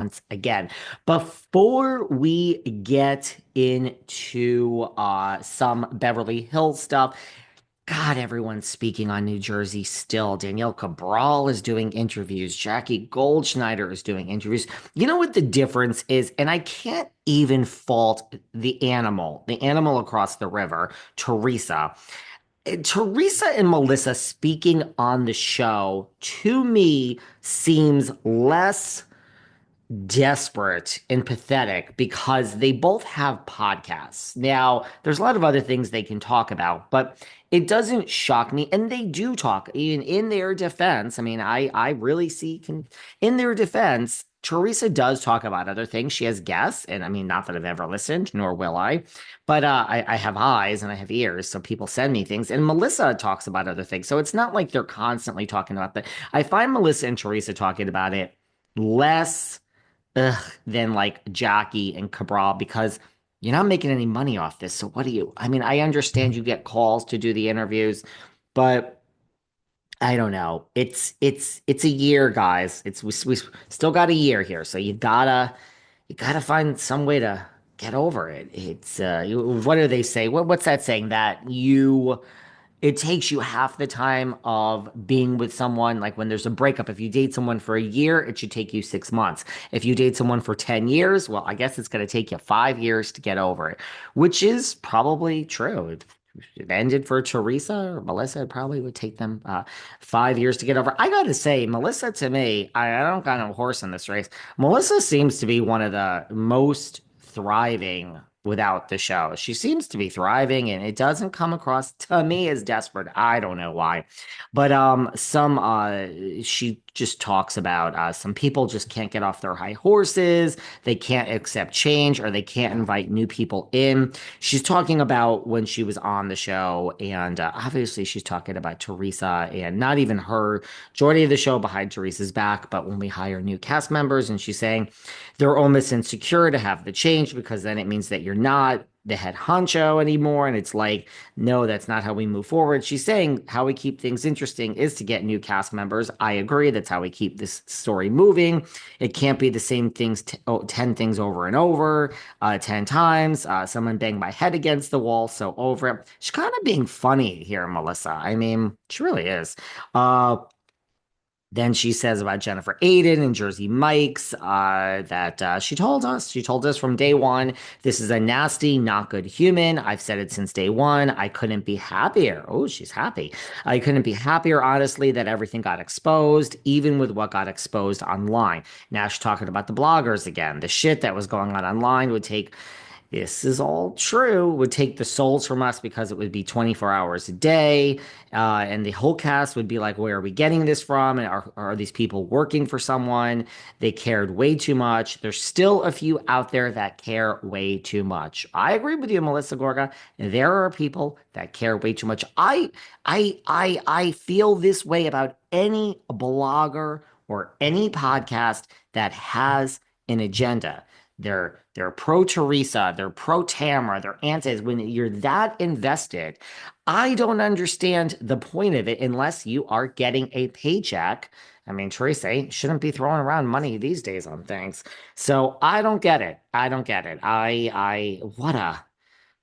once again. Before we get into some Beverly Hills stuff, God, everyone's speaking on New Jersey still. Danielle Cabral is doing interviews. Jackie Goldschneider is doing interviews. You know what the difference is? And I can't even fault the animal across the river, Teresa. Teresa and Melissa speaking on the show to me seems less desperate and pathetic because they both have podcasts. Now, there's a lot of other things they can talk about, but it doesn't shock me. And they do talk in their defense. I mean, I really in their defense, Teresa does talk about other things. She has guests, and I mean, not that I've ever listened, nor will I, but I have eyes and I have ears, so people send me things. And Melissa talks about other things, so it's not like they're constantly talking about that. I find Melissa and Teresa talking about it less than like Jackie and Cabral because you're not making any money off this. So what do you? I mean, I understand you get calls to do the interviews, but I don't know. It's a year, guys. We still got a year here, so you gotta find some way to get over it. What do they say? What's that saying that you it takes you half the time of being with someone. Like when there's a breakup, if you date someone for a year, it should take you 6 months. If you date someone for 10 years, well, I guess it's going to take you 5 years to get over it, which is probably true. If it ended for Teresa or Melissa, it probably would take them 5 years to get over. I got to say, Melissa, to me, I don't got no horse in this race. Melissa seems to be one of the most thriving without the show. She seems to be thriving and it doesn't come across to me as desperate. I don't know why. But some she just talks about some people just can't get off their high horses. They can't accept change or they can't invite new people in. She's talking about when she was on the show and obviously she's talking about Teresa and not even her majority of the show behind Teresa's back, but when we hire new cast members and she's saying they're almost insecure to have the change because then it means that you're not the head honcho anymore. And it's like, no, that's not how we move forward. She's saying how we keep things interesting is to get new cast members. I agree. That's how we keep this story moving. It can't be the same things, 10 things over and over, 10 times. Someone banged my head against the wall, so over it. She's kind of being funny here, Melissa. I mean, she really is. Uh, then she says about Jennifer Aiden and Jersey Mike's that she told us from day one, this is a nasty, not good human. I've said it since day one. I couldn't be happier. Oh, she's happy. I couldn't be happier, honestly, that everything got exposed, even with what got exposed online. Now she's talking about the bloggers again. The shit that was going on online would take this is all true, would take the souls from us because it would be 24 hours a day. And the whole cast would be like, where are we getting this from? And are these people working for someone? They cared way too much. There's still a few out there that care way too much. I agree with you, Melissa Gorga. There are people that care way too much. I feel this way about any blogger or any podcast that has an agenda. They're pro Teresa, they're pro Tamara, they're anti. When you're that invested, I don't understand the point of it unless you are getting a paycheck. I mean, Teresa shouldn't be throwing around money these days on things. So I don't get it. I don't get it.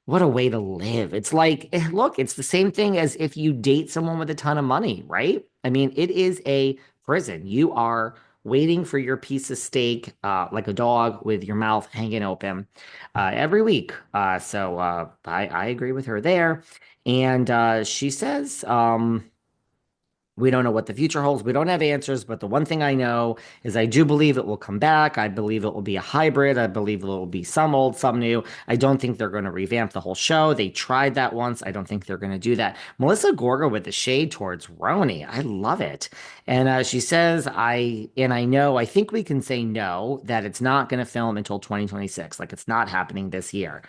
What a way to live. It's like, look, it's the same thing as if you date someone with a ton of money, right? I mean, it is a prison. You are waiting for your piece of steak, like a dog with your mouth hanging open, every week. I agree with her there. And she says, we don't know what the future holds. We don't have answers, but the one thing I know is I do believe it will come back. I believe it will be a hybrid. I believe it will be some old, some new. I don't think they're going to revamp the whole show. They tried that once. I don't think they're going to do that. Melissa Gorga with the shade towards RHONJ. I love it. And she says, I think we can say no, that it's not going to film until 2026. Like it's not happening this year.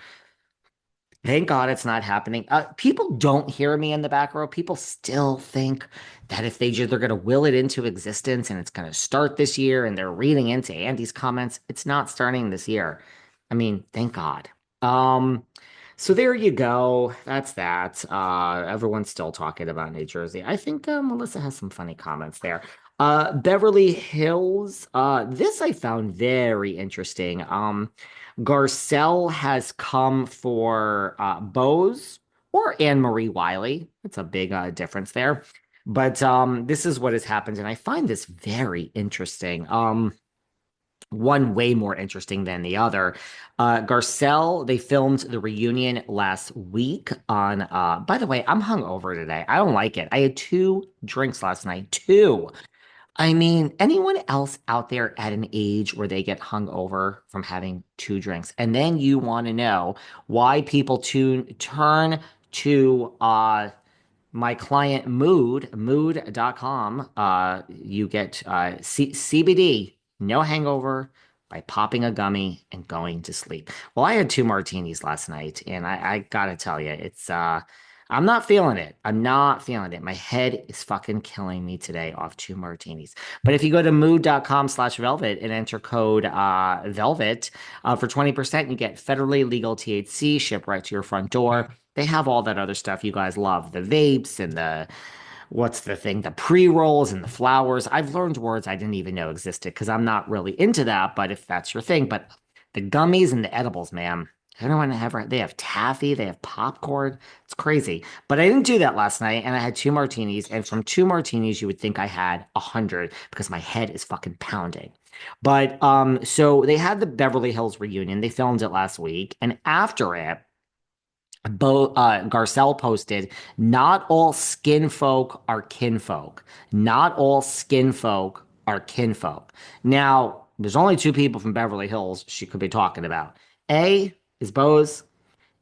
Thank God it's not happening. People don't hear me in the back row. People still think that if they're going to will it into existence and it's going to start this year and they're reading into Andy's comments, it's not starting this year. I mean, thank God. Um, so there you go. That's that. Everyone's still talking about New Jersey. I think Melissa has some funny comments there. Beverly Hills. This I found very interesting. Garcelle has come for Bose or Annemarie Wiley. It's a big difference there. But this is what has happened, and I find this very interesting. One way more interesting than the other. Garcelle, they filmed the reunion last week on, by the way, I'm hungover today. I don't like it. I had two drinks last night. Two. I mean, anyone else out there at an age where they get hungover from having two drinks, and then you want to know why people turn to my client mood.com. You get CBD, no hangover, by popping a gummy and going to sleep. Well, I had two martinis last night, and I gotta tell you, I'm not feeling it. I'm not feeling it. My head is fucking killing me today off two martinis. But if you go to mood.com/velvet and enter code velvet for 20%, you get federally legal THC shipped right to your front door. They have all that other stuff you guys love, the vapes and what's the thing, the pre-rolls and the flowers. I've learned words I didn't even know existed because I'm not really into that, but if that's your thing. But the gummies and the edibles, man. Everyone they have taffy, they have popcorn. It's crazy. But I didn't do that last night, and I had two martinis. And from two martinis, you would think I had 100 because my head is fucking pounding. But so they had the Beverly Hills reunion. They filmed it last week, and after it, Garcelle posted, "Not all skin folk are kinfolk. Not all skin folk are kinfolk." Now, there's only two people from Beverly Hills she could be talking about. A is Bose,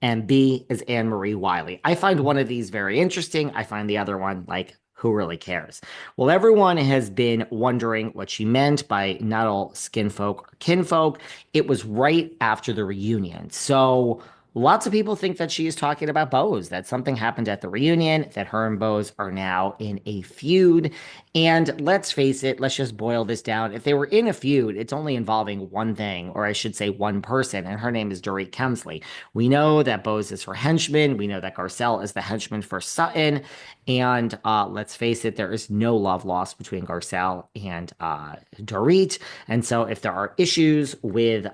and B is Annemarie Wiley. I find one of these very interesting. I find the other one, like, who really cares? Well, everyone has been wondering what she meant by not all skin folk or kinfolk. It was right after the reunion. So lots of people think that she is talking about Bose, that something happened at the reunion, that her and Bose are now in a feud. And let's face it, let's just boil this down. If they were in a feud, it's only involving one thing, or I should say one person, and her name is Dorit Kemsley. We know that Bose is her henchman. We know that Garcelle is the henchman for Sutton. And let's face it, there is no love lost between Garcelle and Dorit. And so if there are issues with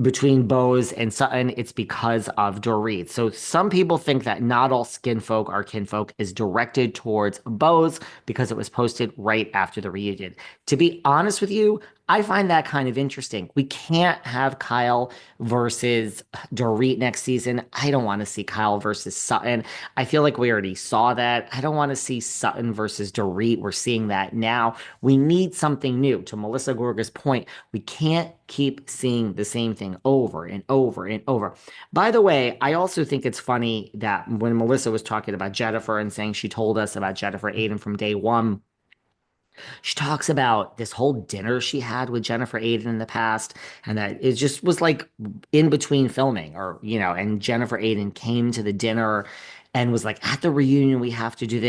between Bose and Sutton, it's because of Dorit. So some people think that not all skin folk are kinfolk is directed towards Bose because it was posted right after the reunion. To be honest with you, I find that kind of interesting. We can't have Kyle versus Dorit next season. I don't want to see Kyle versus Sutton. I feel like we already saw that. I don't want to see Sutton versus Dorit. We're seeing that now. We need something new. To Melissa Gorga's point, we can't keep seeing the same thing over and over and over. By the way, I also think it's funny that when Melissa was talking about Jennifer and saying she told us about Jennifer Aiden from day one, she talks about this whole dinner she had with Jennifer Aiden in the past, and that it just was like in between filming, or, and Jennifer Aiden came to the dinner and was like, at the reunion, we have to do this.